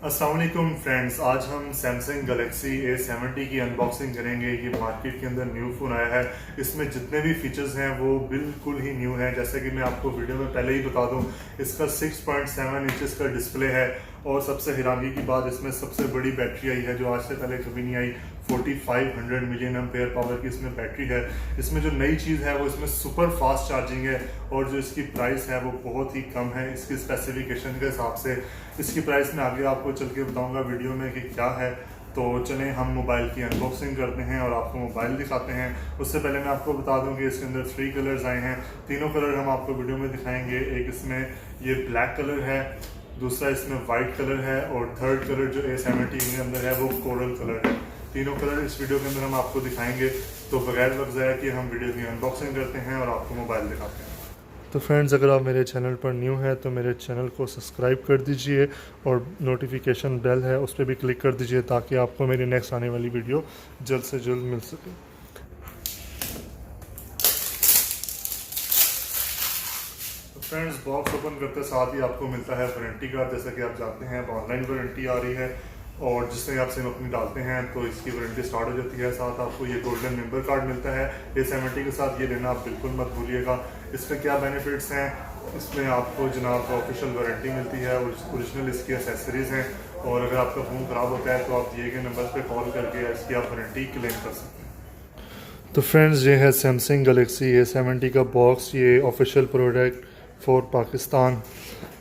अस्सलाम वालेकुम फ्रेंड्स, आज हम सैमसंग गैलेक्सी A70 की अनबॉक्सिंग करेंगे। ये मार्केट के अंदर न्यू फ़ोन आया है। इसमें जितने भी फीचर्स हैं वो बिल्कुल ही न्यू हैं। जैसे कि मैं आपको वीडियो में पहले ही बता दूं, इसका 6.7 इंचेस का डिस्प्ले है और सबसे हैरानी की बात, इसमें सबसे बड़ी बैटरी आई है जो आज से पहले कभी नहीं आई। 4500 मिलियन एम्पेयर पावर की इसमें बैटरी है। इसमें जो नई चीज़ है वो इसमें सुपर फास्ट चार्जिंग है और जो इसकी प्राइस है वो बहुत ही कम है इसकी स्पेसिफिकेशन के हिसाब से। इसकी प्राइस मैं आगे आपको चल के बताऊंगा वीडियो में कि क्या है। तो चलें हम मोबाइल की अनबॉक्सिंग करते हैं और आपको मोबाइल दिखाते हैं। उससे पहले मैं आपको बता दूं कि इसके अंदर 3 कलर्स आए हैं। तीनों कलर हम आपको वीडियो में दिखाएंगे। एक इसमें ये ब्लैक कलर है, दूसरा इसमें वाइट कलर है और थर्ड कलर जो A70 के अंदर है वो कोरल कलर है। तीनों कलर इस वीडियो के अंदर हम आपको दिखाएंगे। तो बगैर वक्त ज़ाया कि हम वीडियो की अनबॉक्सिंग करते हैं और आपको मोबाइल दिखाते हैं। तो फ्रेंड्स, अगर आप मेरे चैनल पर न्यू हैं तो मेरे चैनल को सब्सक्राइब कर दीजिए और नोटिफिकेशन बेल है उस पर भी क्लिक कर दीजिए ताकि आपको मेरी नेक्स्ट आने वाली वीडियो जल्द से जल्द मिल सके। तो फ्रेंड्स, बॉक्स ओपन करते साथ ही आपको मिलता है वारंटी कार्ड। जैसा कि आप जानते हैं ऑनलाइन वारंटी आ रही है और जिससे आप सिम अपनी डालते हैं तो इसकी वारंटी स्टार्ट हो जाती है। साथ आपको ये गोल्डन मेंबर कार्ड मिलता है A70 के साथ। ये लेना आप बिल्कुल मत भूलिएगा। इसमें क्या बेनिफिट्स हैं, इसमें आपको जनाब ऑफिशियल वारंटी मिलती है, ओरिजिनल इसकी एसेसरीज़ हैं और अगर आपका फ़ोन ख़राब होता है तो आप दिए गए नंबर पर कॉल करके इसकी आप वारंटी क्लेम कर सकते हैं। तो फ्रेंड्स, ये है सैमसंग गैलेक्सी A70 का बॉक्स। ये ऑफिशियल प्रोडक्ट फॉर पाकिस्तान।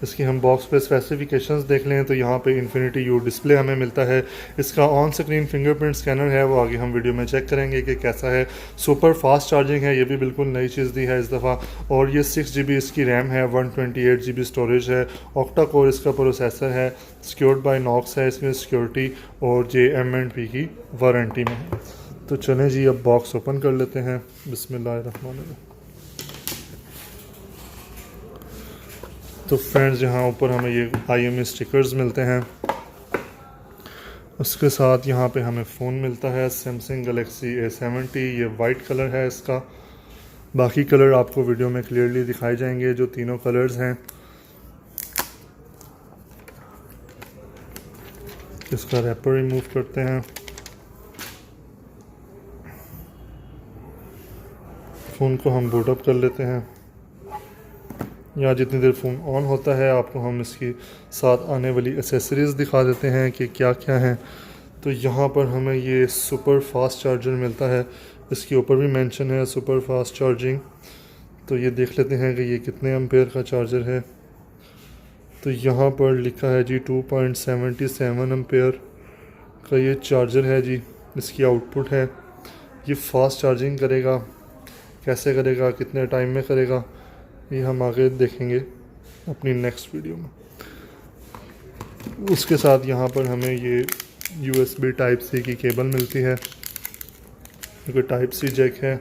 इसकी हम बॉक्स पे स्पेसिफिकेशंस देख लें तो यहाँ पे इन्फिनिटी यू डिस्प्ले हमें मिलता है। इसका ऑन स्क्रीन फिंगरप्रिंट स्कैनर है, वो आगे हम वीडियो में चेक करेंगे कि कैसा है। सुपर फास्ट चार्जिंग है, ये भी बिल्कुल नई चीज़ दी है इस दफ़ा। और ये 6GB इसकी रैम है, 128GB स्टोरेज है, ऑक्टा कोर इसका प्रोसेसर है, सिक्योर्ड बाय नॉक्स है इसमें सिक्योरिटी और JMP की वारंटी में है। तो चलें जी, अब बॉक्स ओपन कर लेते हैं। बिस्मिल्लाहिर्रहमानिर्रहीम। तो फ्रेंड्स, यहाँ ऊपर हमें ये IMEI स्टिकर्स मिलते हैं। उसके साथ यहाँ पे हमें फ़ोन मिलता है सैमसंग गैलेक्सी A70। ये वाइट कलर है इसका। बाकी कलर आपको वीडियो में क्लियरली दिखाए जाएंगे जो तीनों कलर्स हैं। इसका रैपर रिमूव करते हैं। फ़ोन को हम बूट अप कर लेते हैं। या जितनी देर फ़ोन ऑन होता है आपको हम इसकी साथ आने वाली एसेसरीज़ दिखा देते हैं कि क्या क्या हैं। तो यहाँ पर हमें ये सुपर फास्ट चार्जर मिलता है। इसके ऊपर भी मेंशन है सुपर फास्ट चार्जिंग। तो ये देख लेते हैं कि ये कितने एम्पेयर का चार्जर है। तो यहाँ पर लिखा है जी 2.77 एम्पेयर का ये चार्जर है जी। इसकी आउटपुट है। ये फास्ट चार्जिंग करेगा, कैसे करेगा, कितने टाइम में करेगा, ये हम आगे देखेंगे अपनी नेक्स्ट वीडियो में। उसके साथ यहाँ पर हमें ये USB Type-C की केबल मिलती है। क्योंकि Type-C जैक है।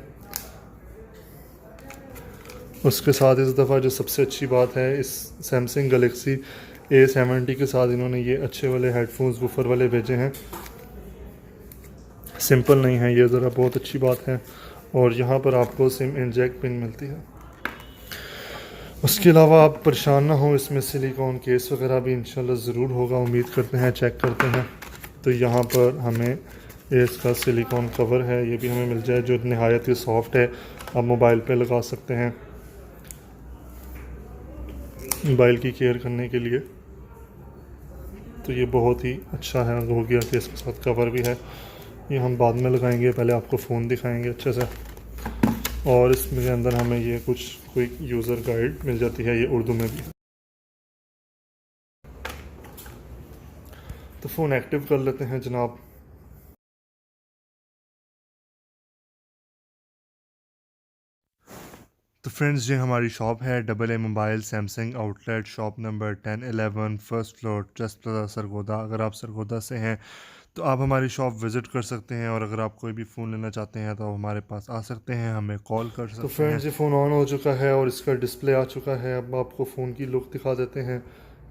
उसके साथ इस दफ़ा जो सबसे अच्छी बात है, इस सैमसंग गैलेक्सी A70 के साथ इन्होंने ये अच्छे वाले हेडफोन्स वूफर वाले भेजे हैं। सिंपल नहीं है ये, ज़रा बहुत अच्छी बात है। और यहाँ पर आपको सिम इंजेक्ट पिन मिलती है। उसके अलावा आप परेशान ना हो, इसमें सिलिकॉन केस वगैरह भी इंशाल्लाह ज़रूर होगा, उम्मीद करते हैं, चेक करते हैं। तो यहाँ पर हमें इसका सिलिकॉन कवर है, ये भी हमें मिल जाए जो नहायत ही सॉफ्ट है। आप मोबाइल पे लगा सकते हैं मोबाइल की केयर करने के लिए। तो ये बहुत ही अच्छा है, हो गया कि इसके साथ कवर भी है। ये हम बाद में लगाएंगे, पहले आपको फ़ोन दिखाएंगे अच्छे से। और इसमें अंदर हमें ये कुछ क्विक यूज़र गाइड मिल जाती है, ये उर्दू में भी। तो फ़ोन एक्टिव कर लेते हैं जनाब। तो फ्रेंड्स, ये हमारी शॉप है AA mobile Samsung outlet, shop number 1011 first floor trust plaza Sargodha. अगर आप सरगोदा से हैं तो आप हमारी शॉप विज़िट कर सकते हैं और अगर आप कोई भी फ़ोन लेना चाहते हैं तो आप हमारे पास आ सकते हैं, हमें कॉल कर सकते हैं। तो फ्रेंड्स, ये फ़ोन ऑन हो चुका है और इसका डिस्प्ले आ चुका है। अब आपको फ़ोन की लुक दिखा देते हैं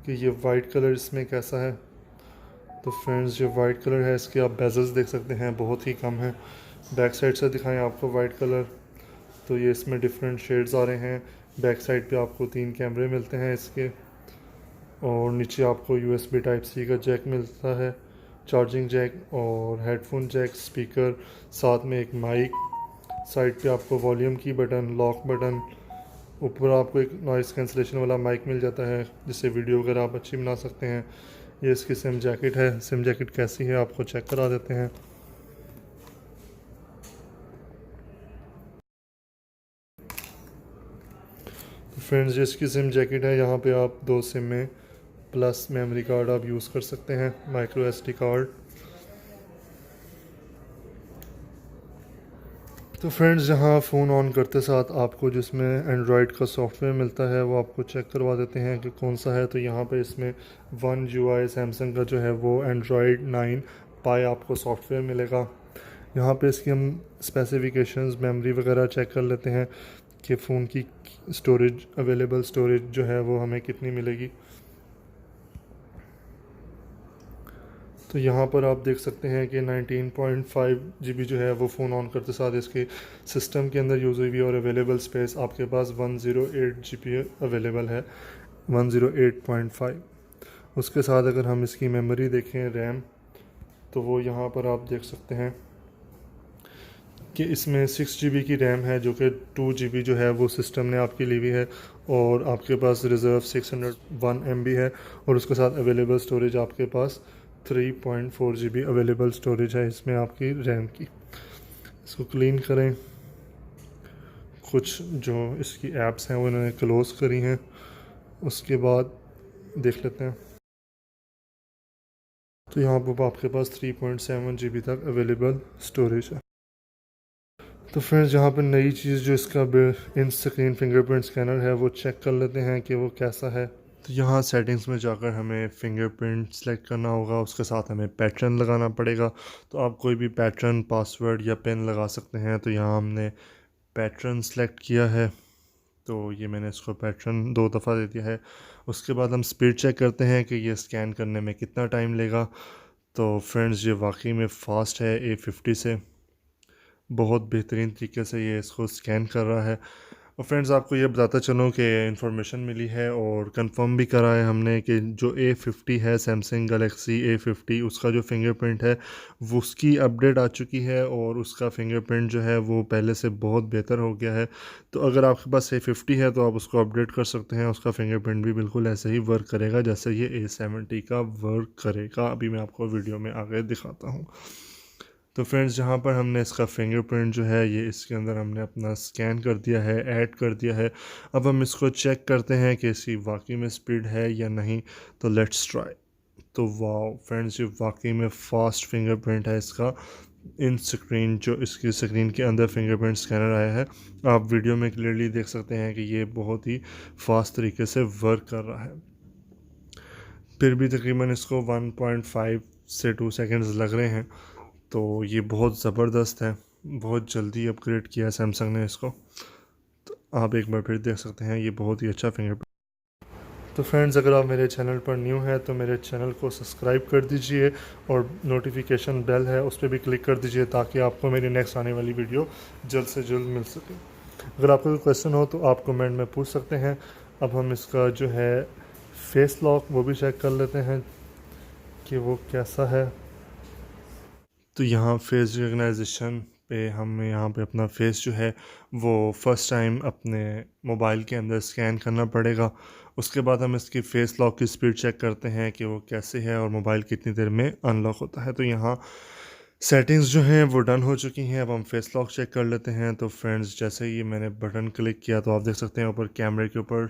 कि ये वाइट कलर इसमें कैसा है। तो फ्रेंड्स, जो वाइट कलर है इसके आप बेजल्स देख सकते हैं, बहुत ही कम है। बैक साइड से दिखाएं आपको वाइट कलर। तो ये इसमें डिफरेंट शेड्स आ रहे हैं। बैक साइड पे आपको 3 कैमरे मिलते हैं इसके। और नीचे आपको USB टाइप सी का जैक मिलता है, चार्जिंग जैक और हेडफोन जैक, स्पीकर, साथ में एक माइक। साइड पे आपको वॉल्यूम की बटन, लॉक बटन, ऊपर आपको एक नॉइस कैंसलेशन वाला माइक मिल जाता है जिससे वीडियो वगैरह आप अच्छी बना सकते हैं। ये इसकी सिम जैकेट है। सिम जैकेट कैसी है आपको चेक करा देते हैं। तो फ्रेंड्स, ये इसकी सिम जैकेट है। यहाँ पे आप 2 सिम में प्लस मेमोरी कार्ड आप यूज़ कर सकते हैं, माइक्रो SD कार्ड। तो फ्रेंड्स, यहाँ फ़ोन ऑन करते साथ आपको जिसमें एंड्रॉयड का सॉफ्टवेयर मिलता है वो आपको चेक करवा देते हैं कि कौन सा है। तो यहाँ पे इसमें वन UI सैमसंग का जो है वो एंड्रॉयड 9 पाई आपको सॉफ्टवेयर मिलेगा। यहाँ पे इसकी हम स्पेसिफिकेशंस, मेमोरी वगैरह चेक कर लेते हैं कि फ़ोन की स्टोरेज, अवेलेबल स्टोरेज जो है वो हमें कितनी मिलेगी। तो यहाँ पर आप देख सकते हैं कि 19.5 GB जो है वो फ़ोन ऑन करते साथ इसके सिस्टम के अंदर यूज़ हुई हुई और अवेलेबल स्पेस आपके पास 108 GB अवेलेबल है, 108.5। उसके साथ अगर हम इसकी मेमोरी देखें, रैम, तो वो यहाँ पर आप देख सकते हैं कि इसमें 6 GB की रैम है, जो कि 2 GB जो है वो सिस्टम ने आपकी ली हुई है, और आपके पास रिज़र्व 601 MB है, और उसके साथ अवेलेबल स्टोरेज आपके पास 3.4 GB अवेलेबल स्टोरेज है इसमें आपकी रैम की। इसको क्लीन करें। कुछ जो इसकी ऐप्स हैं वो इन्होंने क्लोज़ करी हैं, उसके बाद देख लेते हैं। तो यहाँ पर आपके पास 3.7 GB तक अवेलेबल स्टोरेज है। तो फ्रेंड्स, यहाँ पर नई चीज़ जो इसका इन स्क्रीन फिंगरप्रिंट स्कैनर है वो चेक कर लेते हैं कि वो कैसा है। तो यहाँ सेटिंग्स में जाकर हमें फिंगरप्रिंट सेलेक्ट करना होगा, उसके साथ हमें पैटर्न लगाना पड़ेगा। तो आप कोई भी पैटर्न, पासवर्ड या पिन लगा सकते हैं। तो यहाँ हमने पैटर्न सेलेक्ट किया है, तो ये मैंने इसको पैटर्न 2 दफ़ा दे दिया है। उसके बाद हम स्पीड चेक करते हैं कि ये स्कैन करने में कितना टाइम लेगा। तो फ्रेंड्स, ये वाकई में फ़ास्ट है। A50 से बहुत बेहतरीन तरीके से ये इसको स्कैन कर रहा है। और फ्रेंड्स, आपको ये बताता चलूँ कि इन्फॉर्मेशन मिली है और कंफर्म भी करा है हमने कि जो A50 है, सैमसंग गलेक्सी A50, उसका जो फिंगरप्रिंट है वो उसकी अपडेट आ चुकी है और उसका फिंगरप्रिंट जो है वो पहले से बहुत बेहतर हो गया है। तो अगर आपके पास A50 है तो आप उसको अपडेट कर सकते हैं। उसका फिंगरप्रिंट भी बिल्कुल ऐसे ही वर्क करेगा जैसे ये A70 का वर्क करेगा। अभी मैं आपको वीडियो में आगे दिखाता हूँ। तो फ्रेंड्स, जहाँ पर हमने इसका फिंगरप्रिंट जो है ये इसके अंदर हमने अपना स्कैन कर दिया है, ऐड कर दिया है। अब हम इसको चेक करते हैं कि इसकी वाकई में स्पीड है या नहीं। तो लेट्स ट्राई। तो वाह फ्रेंड्स, ये वाकई में फ़ास्ट फिंगरप्रिंट है इसका। इन स्क्रीन, जो इसकी स्क्रीन के अंदर फिंगरप्रिंट स्कैनर आया है, आप वीडियो में क्लियरली देख सकते हैं कि ये बहुत ही फास्ट तरीके से वर्क कर रहा है। फिर भी तकरीबन इसको 1.5 से 2 सेकेंड्स लग रहे हैं। तो ये बहुत ज़बरदस्त है, बहुत जल्दी अपग्रेड किया है सैमसंग ने इसको। तो आप एक बार फिर देख सकते हैं, ये बहुत ही अच्छा फिंगरप्रिंट। तो फ्रेंड्स, अगर आप मेरे चैनल पर न्यू हैं तो मेरे चैनल को सब्सक्राइब कर दीजिए और नोटिफिकेशन बेल है उस पर भी क्लिक कर दीजिए ताकि आपको मेरी नेक्स्ट आने वाली वीडियो जल्द से जल्द मिल सके। अगर आपको कोई क्वेश्चन हो तो आप कमेंट में पूछ सकते हैं। अब हम इसका जो है फेस लॉक वो भी चेक कर लेते हैं कि वो कैसा है। तो यहाँ फेस रिकग्नाइजेशन पे हमें यहाँ पे अपना फेस जो है वो फ़र्स्ट टाइम अपने मोबाइल के अंदर स्कैन करना पड़ेगा। उसके बाद हम इसकी फ़ेस लॉक की स्पीड चेक करते हैं कि वो कैसे है और मोबाइल कितनी देर में अनलॉक होता है। तो यहाँ सेटिंग्स जो हैं वो डन हो चुकी हैं। अब हम फेस लॉक चेक कर लेते हैं। तो फ्रेंड्स, जैसे ही मैंने बटन क्लिक किया तो आप देख सकते हैं ऊपर कैमरे के ऊपर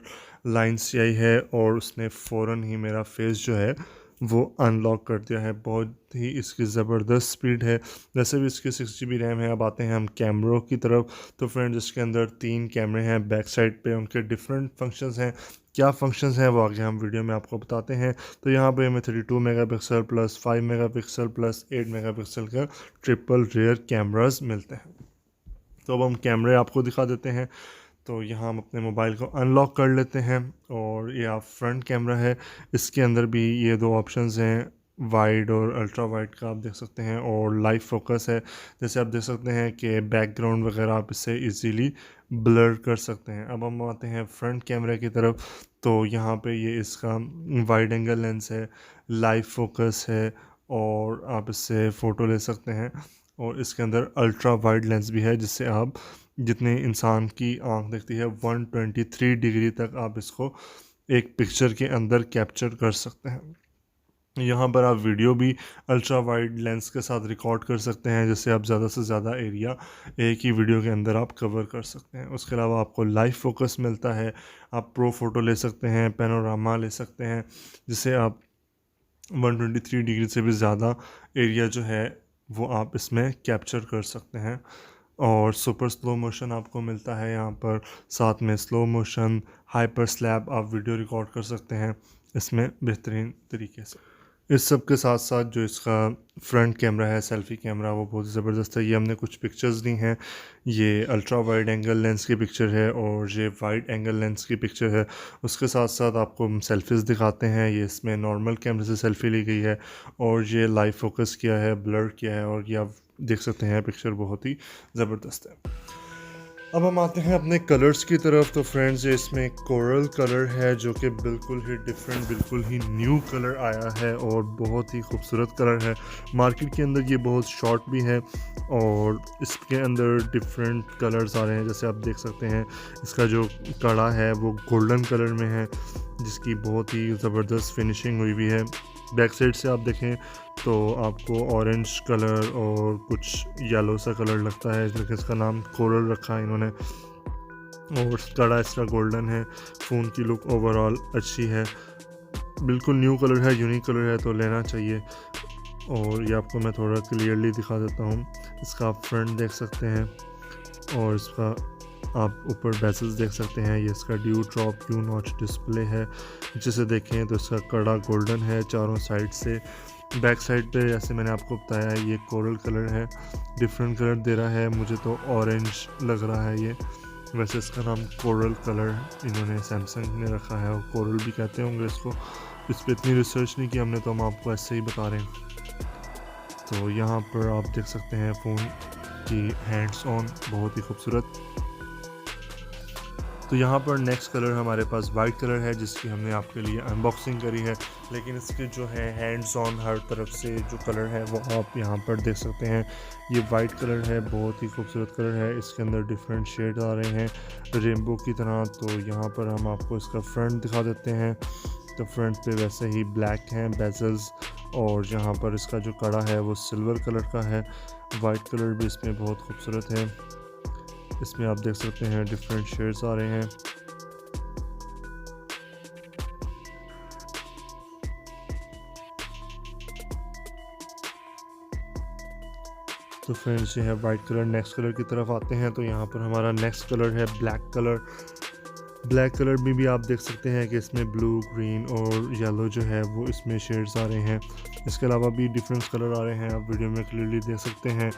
लाइन सी आई है और उसने फ़ौरन ही मेरा फेस जो है वो अनलॉक कर दिया है। बहुत ही इसकी ज़बरदस्त स्पीड है। वैसे भी इसकी 6 GB रैम है। अब आते हैं हम कैमरों की तरफ। तो फ्रेंड्स, इसके अंदर 3 कैमरे हैं बैक साइड पे, उनके डिफरेंट फंक्शंस हैं। क्या फंक्शंस हैं वो आगे हम वीडियो में आपको बताते हैं। तो यहाँ पे हमें 32 megapixel plus 5 megapixel plus 8 megapixel का ट्रिपल रेयर कैमरास मिलते हैं। तो अब हम कैमरे आपको दिखा देते हैं। तो यहाँ हम अपने मोबाइल को अनलॉक कर लेते हैं और ये आप फ्रंट कैमरा है। इसके अंदर भी ये 2 ऑप्शंस हैं, वाइड और अल्ट्रा वाइड का, आप देख सकते हैं, और लाइव फोकस है। जैसे आप देख सकते हैं कि बैकग्राउंड वगैरह आप इससे इजीली ब्लर कर सकते हैं। अब हम आते हैं फ्रंट कैमरे की तरफ। तो यहाँ पे ये इसका वाइड एंगल लेंस है, लाइव फोकस है और आप इससे फ़ोटो ले सकते हैं। और इसके अंदर अल्ट्रा वाइड लेंस भी है जिससे आप जितने इंसान की आँख देखती है 123 डिग्री तक आप इसको एक पिक्चर के अंदर कैप्चर कर सकते हैं। यहाँ पर आप वीडियो भी अल्ट्रा वाइड लेंस के साथ रिकॉर्ड कर सकते हैं, जिससे आप ज़्यादा से ज़्यादा एरिया एक ही वीडियो के अंदर आप कवर कर सकते हैं। उसके अलावा आपको लाइव फोकस मिलता है, आप प्रो फोटो ले सकते हैं, पैनोरामा ले सकते हैं, जिससे आप 123 डिग्री से भी ज़्यादा एरिया जो है वो आप इसमें कैप्चर कर सकते हैं। और सुपर स्लो मोशन आपको मिलता है यहाँ पर, साथ में स्लो मोशन, हाइपर स्लैप आप वीडियो रिकॉर्ड कर सकते हैं इसमें बेहतरीन तरीके से। इस सब के साथ साथ जो इसका फ्रंट कैमरा है, सेल्फ़ी कैमरा, वो बहुत ज़बरदस्त है। ये हमने कुछ पिक्चर्स ली हैं, ये अल्ट्रा वाइड एंगल लेंस की पिक्चर है और ये वाइड एंगल लेंस की पिक्चर है। उसके साथ साथ आपको हम सेल्फ़ीज़ दिखाते हैं। ये इसमें नॉर्मल कैमरे से सेल्फ़ी ली गई है और ये लाइव फोकस किया है, ब्लर किया है और ये आप देख सकते हैं पिक्चर बहुत ही ज़बरदस्त है। अब हम आते हैं अपने कलर्स की तरफ। तो फ्रेंड्स, ये इसमें कोरल कलर है जो कि बिल्कुल ही डिफरेंट, बिल्कुल ही न्यू कलर आया है और बहुत ही खूबसूरत कलर है। मार्केट के अंदर ये बहुत शॉर्ट भी है और इसके अंदर डिफरेंट कलर्स आ रहे हैं। जैसे आप देख सकते हैं इसका जो कड़ा है वो गोल्डन कलर में है, जिसकी बहुत ही ज़बरदस्त फिनिशिंग हुई हुई है। बैक साइड से आप देखें तो आपको ऑरेंज कलर और कुछ येलो सा कलर लगता है, लेकिन इसका नाम कोरल रखा है इन्होंने। और कड़ा इसका गोल्डन है। फ़ोन की लुक ओवरऑल अच्छी है, बिल्कुल न्यू कलर है, यूनिक कलर है, तो लेना चाहिए। और ये आपको मैं थोड़ा क्लियरली दिखा देता हूँ। इसका आप फ्रंट देख सकते हैं और इसका आप ऊपर बेजल्स देख सकते हैं। ये इसका dew drop Q notch display है। जिसे देखें तो इसका कड़ा गोल्डन है चारों साइड से। बैक साइड पे जैसे मैंने आपको बताया है ये कोरल कलर है, डिफरेंट कलर दे रहा है, मुझे तो ऑरेंज लग रहा है ये। वैसे इसका नाम कोरल कलर इन्होंने सैमसंग ने रखा है और कोरल भी कहते होंगे इसको। इस पर इतनी रिसर्च नहीं की हमने, तो हम आपको ऐसे ही बता रहे हैं। तो यहाँ पर आप देख सकते हैं फ़ोन की हैंड्स ऑन, बहुत ही खूबसूरत। तो यहाँ पर नेक्स्ट कलर हमारे पास वाइट कलर है, जिसकी हमने आपके लिए अनबॉक्सिंग करी है। लेकिन इसके जो है हैंड्स ऑन हर तरफ से जो कलर है वो आप यहाँ पर देख सकते हैं। ये वाइट कलर है, बहुत ही खूबसूरत कलर है। इसके अंदर डिफरेंट शेड आ रहे हैं रेनबो की तरह। तो यहाँ पर हम आपको इसका फ्रंट दिखा देते हैं। तो फ्रंट पे वैसे ही ब्लैक हैं बेजल्स और यहाँ पर इसका जो कड़ा है वो सिल्वर कलर का है। वाइट कलर भी इसमें बहुत खूबसूरत है। इसमें आप देख सकते हैं डिफरेंट शेड्स आ रहे हैं। तो फ्रेंड्स, ये है वाइट कलर। नेक्स्ट कलर की तरफ आते हैं तो यहाँ पर हमारा नेक्स्ट कलर है ब्लैक कलर। ब्लैक कलर में भी आप देख सकते हैं कि इसमें ब्लू, ग्रीन और येलो जो है वो इसमें शेड्स आ रहे हैं। इसके अलावा भी डिफरेंट कलर आ रहे हैं, आप वीडियो में क्लियरली देख सकते हैं।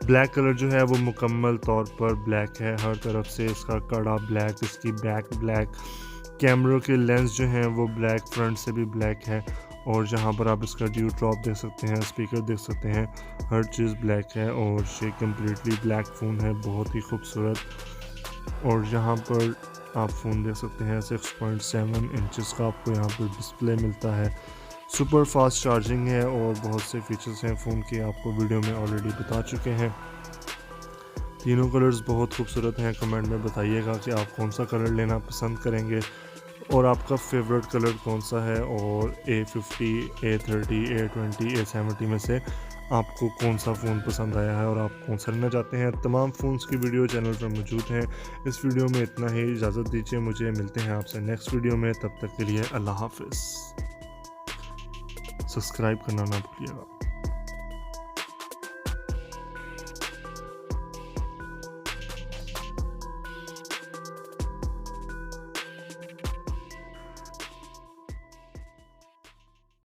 ब्लैक कलर जो है वो मुकम्मल तौर पर ब्लैक है हर तरफ से। इसका कड़ा ब्लैक, इसकी बैक ब्लैक, कैमरों के लेंस जो हैं वो ब्लैक, फ्रंट से भी ब्लैक है। और जहाँ पर आप इसका ड्यू ड्रॉप देख सकते हैं, स्पीकर देख सकते हैं, हर चीज़ ब्लैक है और ये कम्प्लीटली ब्लैक फ़ोन है, बहुत ही खूबसूरत। और यहाँ पर आप फ़ोन देख सकते हैं 6.7 इंचज़ का आपको यहाँ पर डिस्प्ले मिलता है। सुपर फास्ट चार्जिंग है और बहुत से फीचर्स हैं फ़ोन के, आपको वीडियो में ऑलरेडी बता चुके हैं। तीनों कलर्स बहुत खूबसूरत हैं। कमेंट में बताइएगा कि आप कौन सा कलर लेना पसंद करेंगे और आपका फेवरेट कलर कौन सा है। और A50, A30, A20, A70 में से आपको कौन सा फ़ोन पसंद आया है और आप कौन सा लेना चाहते हैं। तमाम फ़ोन्स की वीडियो चैनल पर मौजूद हैं। इस वीडियो में इतना ही, इजाज़त दीजिए मुझे, मिलते हैं आपसे नेक्स्ट वीडियो में। तब तक के लिए अल्लाह हाफ़िज़। सब्सक्राइब करना ना भूलिएगा।